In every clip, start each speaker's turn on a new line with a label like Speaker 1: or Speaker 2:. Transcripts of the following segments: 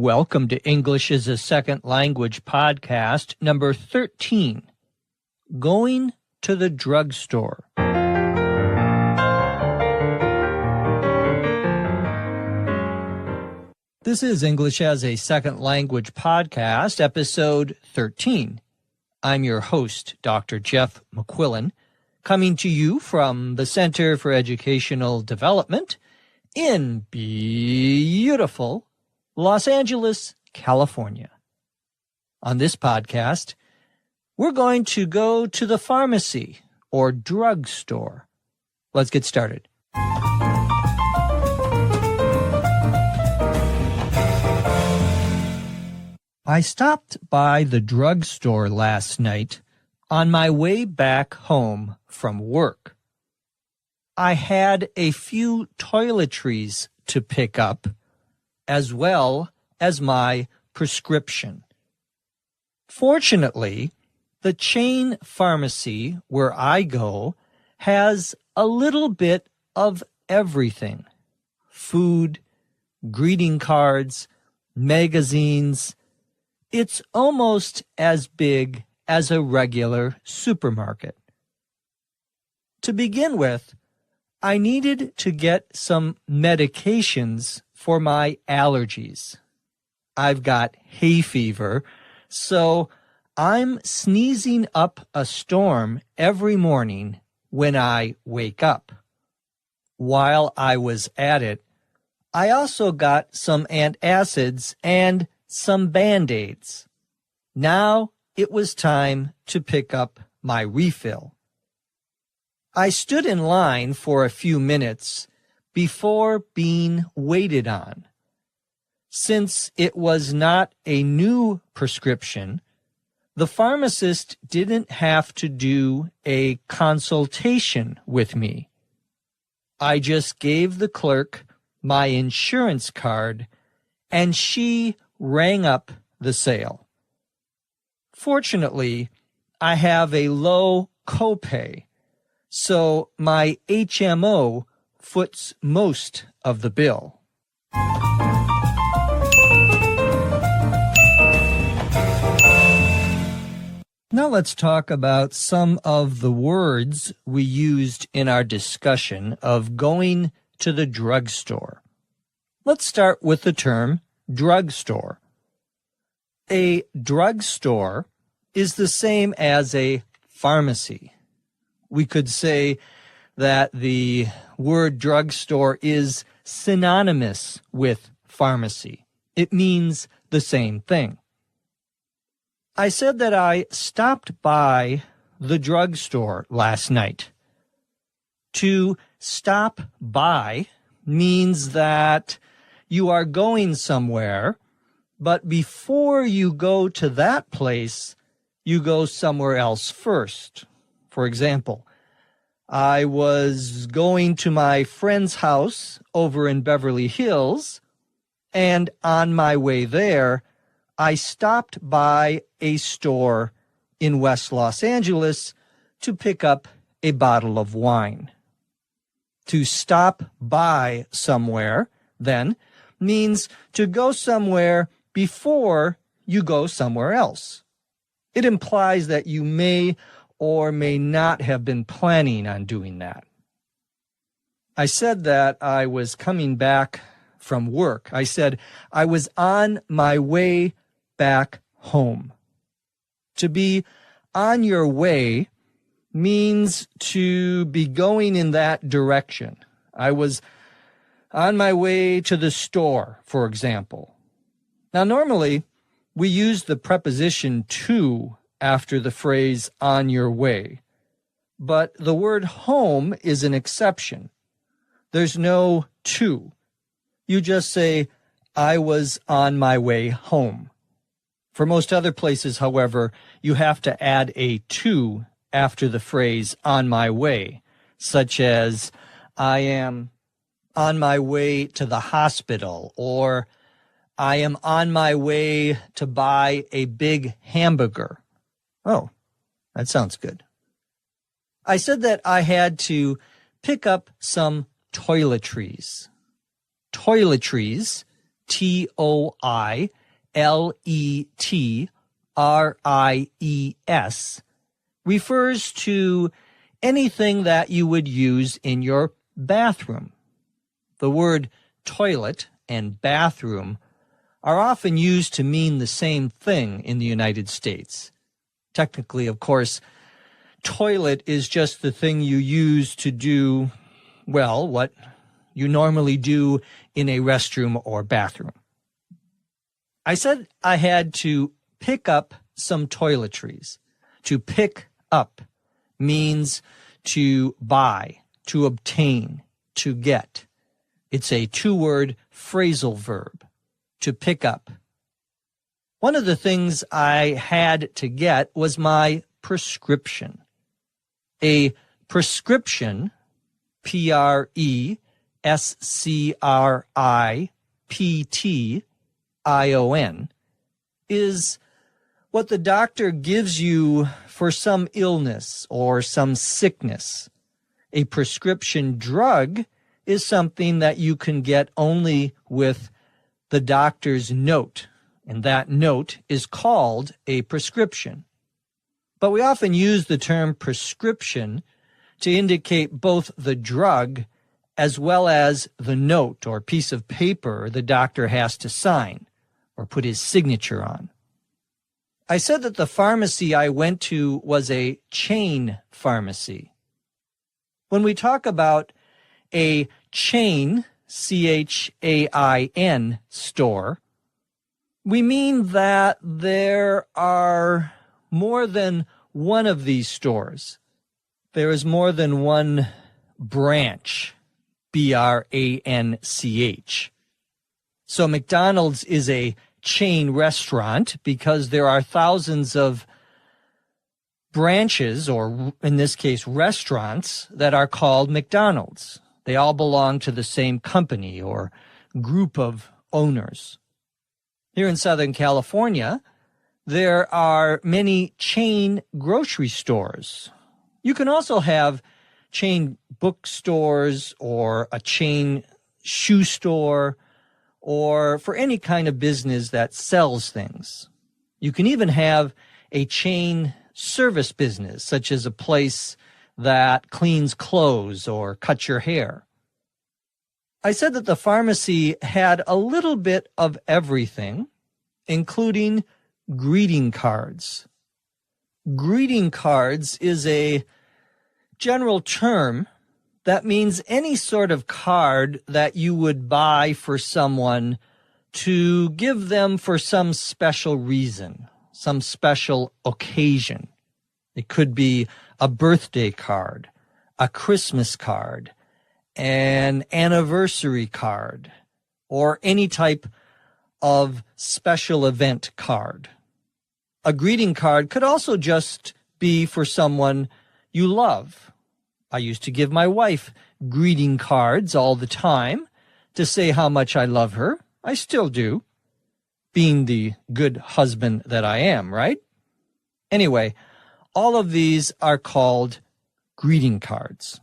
Speaker 1: Welcome to English as a Second Language podcast number 13, Going to the Drugstore. This is English as a Second Language podcast, episode 13. I'm your host, Dr. Jeff McQuillan, coming to you from the Center for Educational Development in beautiful Los Angeles, California. On this podcast, we're going to go to the pharmacy or drugstore. Let's get started. I stopped by the drugstore last night on my way back home from work. I had a few toiletries to pick up, as well as my prescription. Fortunately, the chain pharmacy where I go has a little bit of everything: food, greeting cards, magazines. It's almost as big as a regular supermarket. To begin with, I needed to get some medications for my allergies. I've got hay fever, so I'm sneezing up a storm every morning when I wake up. While I was at it, I also got some antacids and some Band-Aids. Now it was time to pick up my refill. I stood in line for a few minutes before being waited on. Since it was not a new prescription, the pharmacist didn't have to do a consultation with me. I just gave the clerk my insurance card, and she rang up the sale. Fortunately, I have a low copay, so my HMO foots most of the bill. Now let's talk about some of the words we used in our discussion of going to the drugstore. Let's start with the term drugstore. A drugstore is the same as a pharmacy. We could say that the word drugstore is synonymous with pharmacy. It means the same thing. I said that I stopped by the drugstore last night. To stop by means that you are going somewhere, but before you go to that place, you go somewhere else first. For example, I was going to my friend's house over in Beverly Hills, and on my way there, I stopped by a store in West Los Angeles to pick up a bottle of wine. To stop by somewhere, then, means to go somewhere before you go somewhere else. It implies that you may or may not have been planning on doing that. I said that I was coming back from work. I said I was on my way back home. To be on your way means to be going in that direction. I was on my way to the store, for example. Now, normally, we use the preposition to after the phrase on your way, but the word home is an exception. There's no to. You just say, I was on my way home. For most other places, however, you have to add a to after the phrase on my way, such as I am on my way to the hospital, or I am on my way to buy a big hamburger. Oh, that sounds good. I said that I had to pick up some toiletries. Toiletries, T-O-I-L-E-T-R-I-E-S, L-E-T-R-I-E-S, refers to anything that you would use in your bathroom. The word toilet and bathroom are often used to mean the same thing in the United States. Technically, of course, toilet is just the thing you use to do, well, what you normally do in a restroom or bathroom. I said I had to pick up some toiletries. To pick up means to buy, to obtain, to get. It's a two-word phrasal verb, to pick up. One of the things I had to get was my prescription. A prescription, P-R-E-S-C-R-I-P-T-I-O-N, is what the doctor gives you for some illness or some sickness. A prescription drug is something that you can get only with the doctor's note, and that note is called a prescription. But we often use the term prescription to indicate both the drug as well as the note or piece of paper the doctor has to sign or put his signature on. I said that the pharmacy I went to was a chain pharmacy. When we talk about a chain, C-H-A-I-N, store, we mean that there are more than one of these stores. There is more than one branch, B-R-A-N-C-H. So McDonald's is a chain restaurant because there are thousands of branches, or in this case, restaurants, that are called McDonald's. They all belong to the same company or group of owners. Here in Southern California, there are many chain grocery stores. You can also have chain bookstores or a chain shoe store or for any kind of business that sells things. You can even have a chain service business, such as a place that cleans clothes or cuts your hair. I said that the pharmacy had a little bit of everything, including greeting cards. Greeting cards is a general term that means any sort of card that you would buy for someone to give them for some special reason, some special occasion. It could be a birthday card, a Christmas card, an anniversary card, or any type of special event card. A greeting card could also just be for someone you love. I used to give my wife greeting cards all the time to say how much I love her. I still do, being the good husband that I am, right? Anyway, all of these are called greeting cards.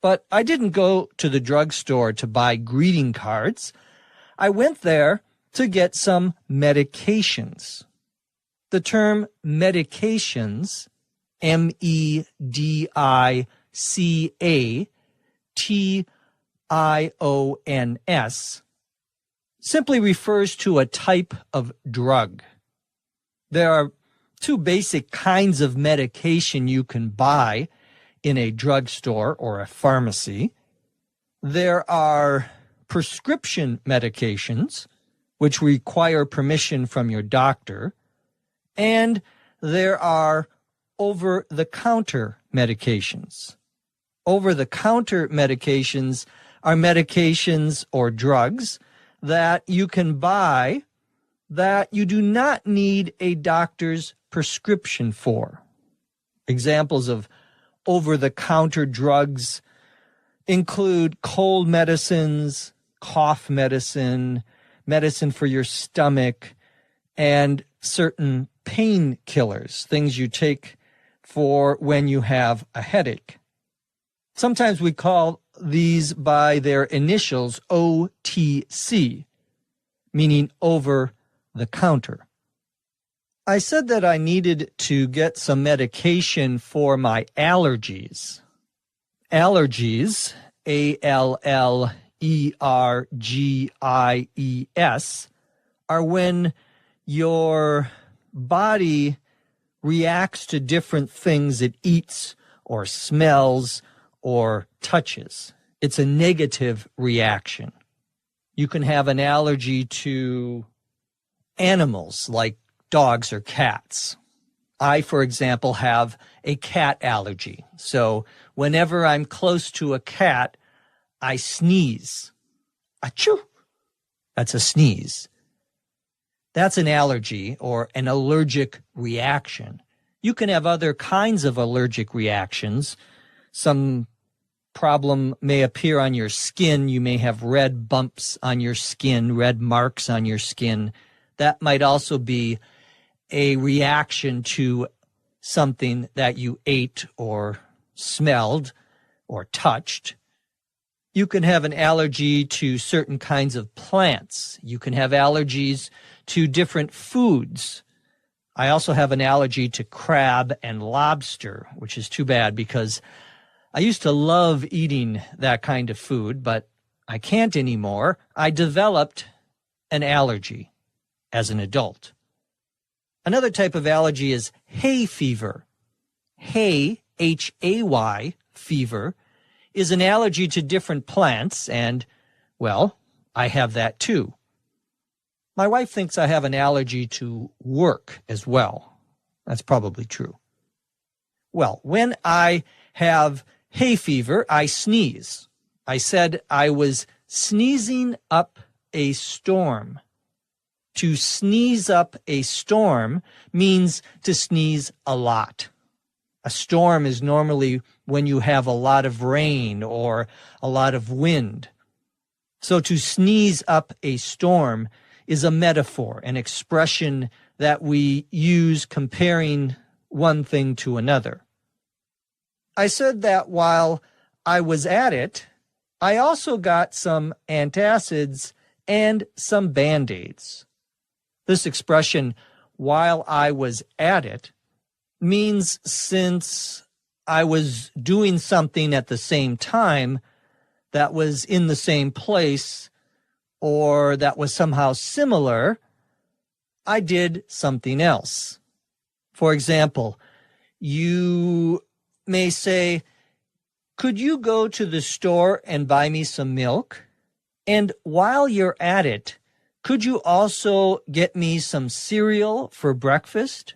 Speaker 1: But I didn't go to the drugstore to buy greeting cards. I went there to get some medications. The term medications, M-E-D-I-C-A-T-I-O-N-S, simply refers to a type of drug. There are two basic kinds of medication you can buy in a drugstore or a pharmacy. There are prescription medications, which require permission from your doctor, and there are over-the-counter medications. Over-the-counter medications are medications or drugs that you can buy that you do not need a doctor's prescription for. Examples of over-the-counter drugs include cold medicines, cough medicine, medicine for your stomach, and certain painkillers, things you take for when you have a headache. Sometimes we call these by their initials OTC, meaning over the counter. I said that I needed to get some medication for my allergies. Allergies, A-L-L-E-R-G-I-E-S, are when your body reacts to different things it eats or smells or touches. It's a negative reaction. You can have an allergy to animals like dogs or cats. I, for example, have a cat allergy. So whenever I'm close to a cat, I sneeze. Achoo! That's a sneeze. That's an allergy or an allergic reaction. You can have other kinds of allergic reactions. Some problem may appear on your skin. You may have red bumps on your skin, red marks on your skin. That might also be a reaction to something that you ate or smelled or touched. You can have an allergy to certain kinds of plants. You can have allergies to different foods. I also have an allergy to crab and lobster, which is too bad because I used to love eating that kind of food, but I can't anymore. I developed an allergy as an adult. Another type of allergy is hay fever. Hay, H-A-Y, fever, is an allergy to different plants, and, well, I have that too. My wife thinks I have an allergy to work as well. That's probably true. Well, when I have hay fever, I sneeze. I said I was sneezing up a storm. To sneeze up a storm means to sneeze a lot. A storm is normally when you have a lot of rain or a lot of wind. So to sneeze up a storm is a metaphor, an expression that we use comparing one thing to another. I said that while I was at it, I also got some antacids and some Band-Aids. This expression, while I was at it, means since I was doing something at the same time that was in the same place or that was somehow similar, I did something else. For example, you may say, "Could you go to the store and buy me some milk? And while you're at it, could you also get me some cereal for breakfast?"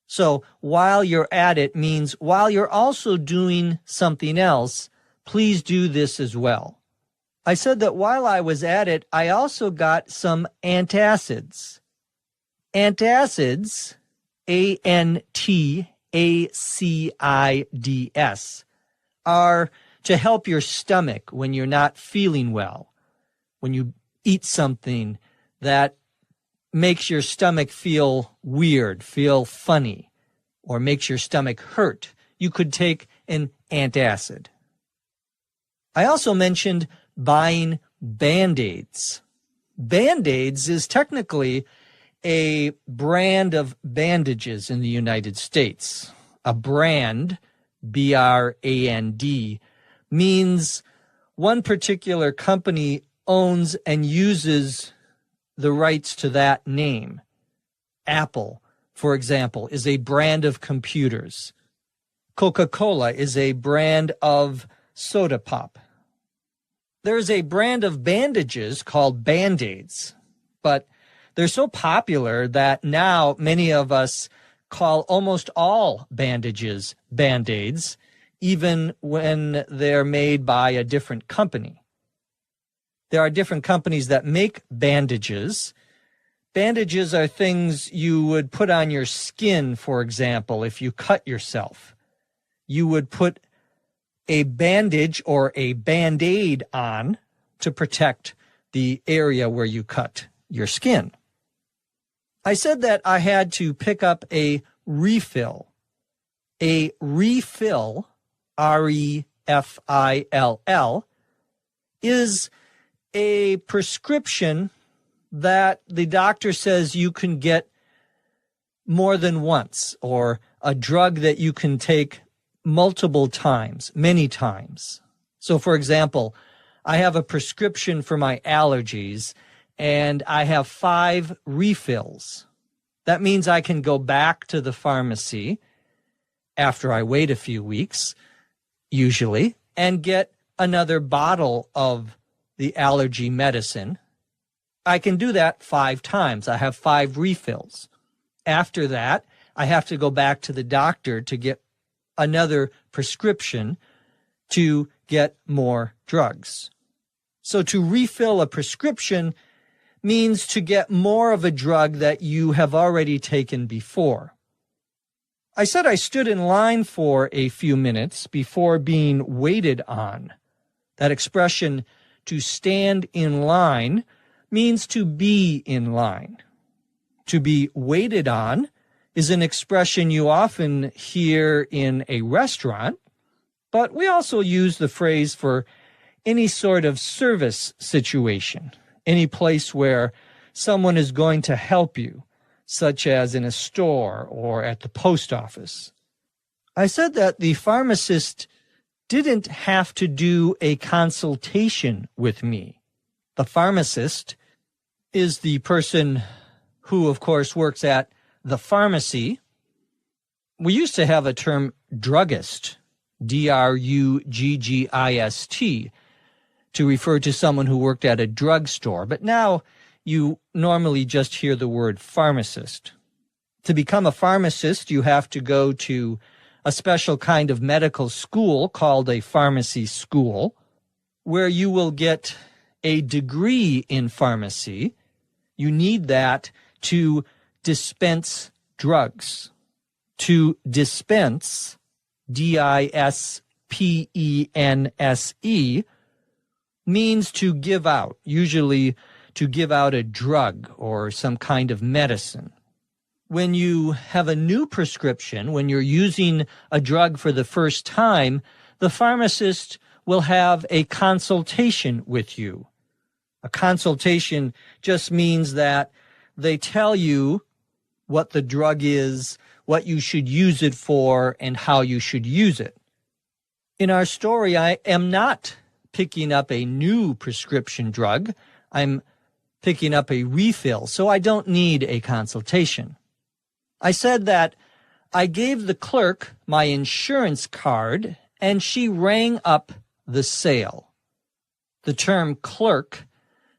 Speaker 1: So while you're at it means while you're also doing something else, please do this as well. I said that while I was at it, I also got some antacids. Antacids, A-N-T-A-C-I-D-S, are to help your stomach when you're not feeling well. When you eat something that makes your stomach feel weird, feel funny, or makes your stomach hurt, you could take an antacid. I also mentioned buying Band-Aids. Band-Aids is technically a brand of bandages in the United States. A brand, B-R-A-N-D, means one particular company owns and uses the rights to that name. Apple, for example, is a brand of computers. Coca-Cola is a brand of soda pop. There's a brand of bandages called Band-Aids, but they're so popular that now many of us call almost all bandages Band-Aids, even when they're made by a different company. There are different companies that make bandages. Bandages are things you would put on your skin, for example, if you cut yourself. You would put a bandage or a Band-Aid on to protect the area where you cut your skin. I said that I had to pick up a refill. A refill, R-E-F-I-L-L, is a prescription that the doctor says you can get more than once, or a drug that you can take multiple times, many times. So, for example, I have a prescription for my allergies, and I have 5 refills. That means I can go back to the pharmacy after I wait a few weeks, usually, and get another bottle of the allergy medicine. I can do that 5 times. I have 5 refills. After that, I have to go back to the doctor to get another prescription to get more drugs. So to refill a prescription means to get more of a drug that you have already taken before. I said I stood in line for a few minutes before being waited on. That expression, to stand in line, means to be in line. To be waited on is an expression you often hear in a restaurant, but we also use the phrase for any sort of service situation, any place where someone is going to help you, such as in a store or at the post office. I said that the pharmacist didn't have to do a consultation with me. The pharmacist is the person who, of course, works at the pharmacy. We used to have a term druggist, D-R-U-G-G-I-S-T, to refer to someone who worked at a drugstore, but now you normally just hear the word pharmacist. To become a pharmacist, you have to go to a special kind of medical school called a pharmacy school, where you will get a degree in pharmacy. You need that to dispense drugs. To dispense, D-I-S-P-E-N-S-E, means to give out, usually to give out a drug or some kind of medicine. When you have a new prescription, when you're using a drug for the first time, the pharmacist will have a consultation with you. A consultation just means that they tell you what the drug is, what you should use it for, and how you should use it. In our story, I am not picking up a new prescription drug. I'm picking up a refill, so I don't need a consultation. I said that I gave the clerk my insurance card, and she rang up the sale. The term clerk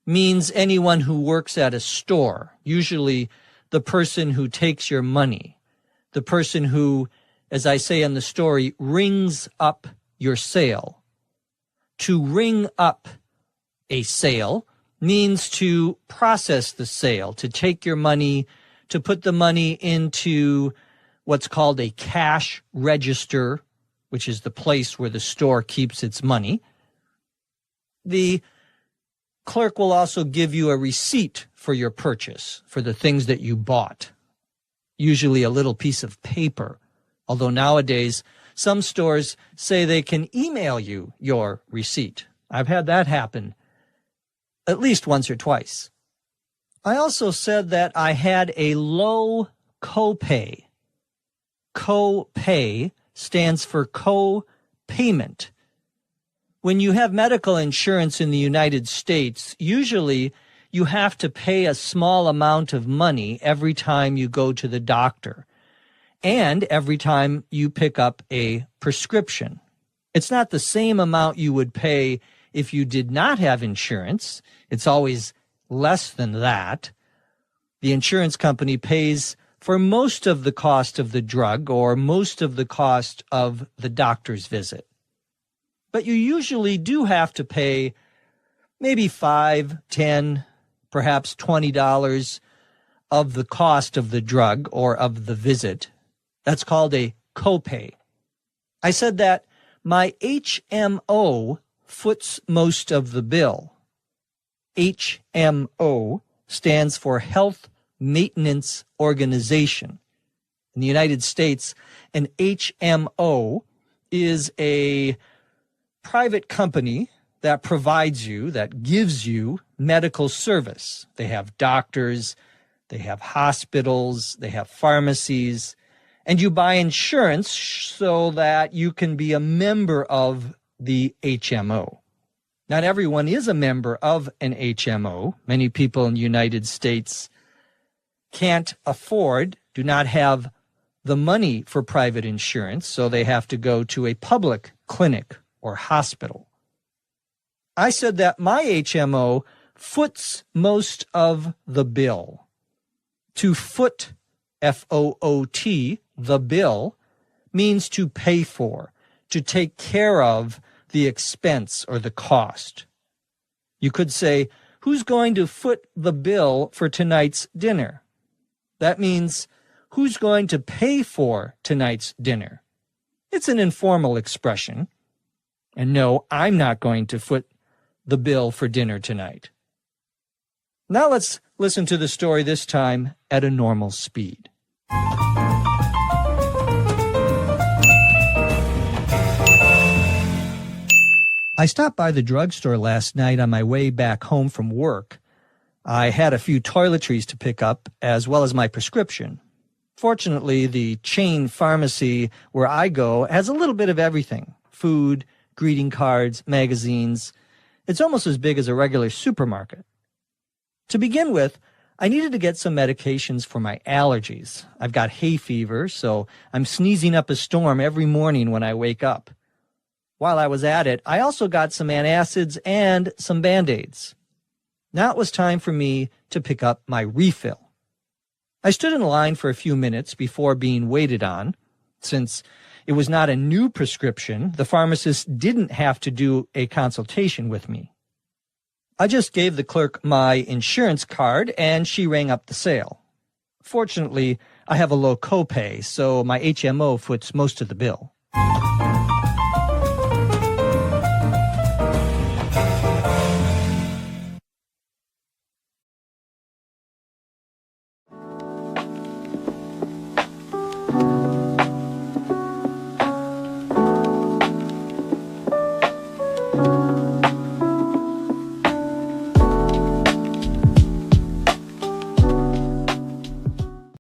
Speaker 1: means anyone who works at a store, usually the person who takes your money, the person who, as I say in the story, rings up your sale. To ring up a sale means to process the sale, to take your money, to put the money into what's called a cash register, which is the place where the store keeps its money. The clerk will also give you a receipt for your purchase, for the things that you bought, usually a little piece of paper, although nowadays some stores say they can email you your receipt. I've had that happen at least once or twice. I also said that I had a low copay. Copay stands for co-payment. When you have medical insurance in the United States, usually you have to pay a small amount of money every time you go to the doctor and every time you pick up a prescription. It's not the same amount you would pay if you did not have insurance. It's always less than that. The insurance company pays for most of the cost of the drug or most of the cost of the doctor's visit. But you usually do have to pay maybe $5, $10, perhaps $20 of the cost of the drug or of the visit. That's called a copay. I said that my HMO foots most of the bill. HMO stands for Health Maintenance Organization. In the United States, an HMO is a private company that provides you, that gives you medical service. They have doctors, they have hospitals, they have pharmacies, and you buy insurance so that you can be a member of the HMO. Not everyone is a member of an HMO. Many people in the United States can't afford, do not have the money for private insurance, so they have to go to a public clinic or hospital. I said that my HMO foots most of the bill. To foot, F-O-O-T, the bill, means to pay for, to take care of the expense or the cost. You could say, who's going to foot the bill for tonight's dinner? That means, who's going to pay for tonight's dinner? It's an informal expression. And no, I'm not going to foot the bill for dinner tonight. Now let's listen to the story, this time at a normal speed. I stopped by the drugstore last night on my way back home from work. I had a few toiletries to pick up, as well as my prescription. Fortunately, the chain pharmacy where I go has a little bit of everything: food, greeting cards, magazines. It's almost as big as a regular supermarket. To begin with, I needed to get some medications for my allergies. I've got hay fever, so I'm sneezing up a storm every morning when I wake up. While I was at it, I also got some antacids and some Band-Aids. Now it was time for me to pick up my refill. I stood in line for a few minutes before being waited on. Since it was not a new prescription, the pharmacist didn't have to do a consultation with me. I just gave the clerk my insurance card and she rang up the sale. Fortunately, I have a low copay, so my HMO foots most of the bill.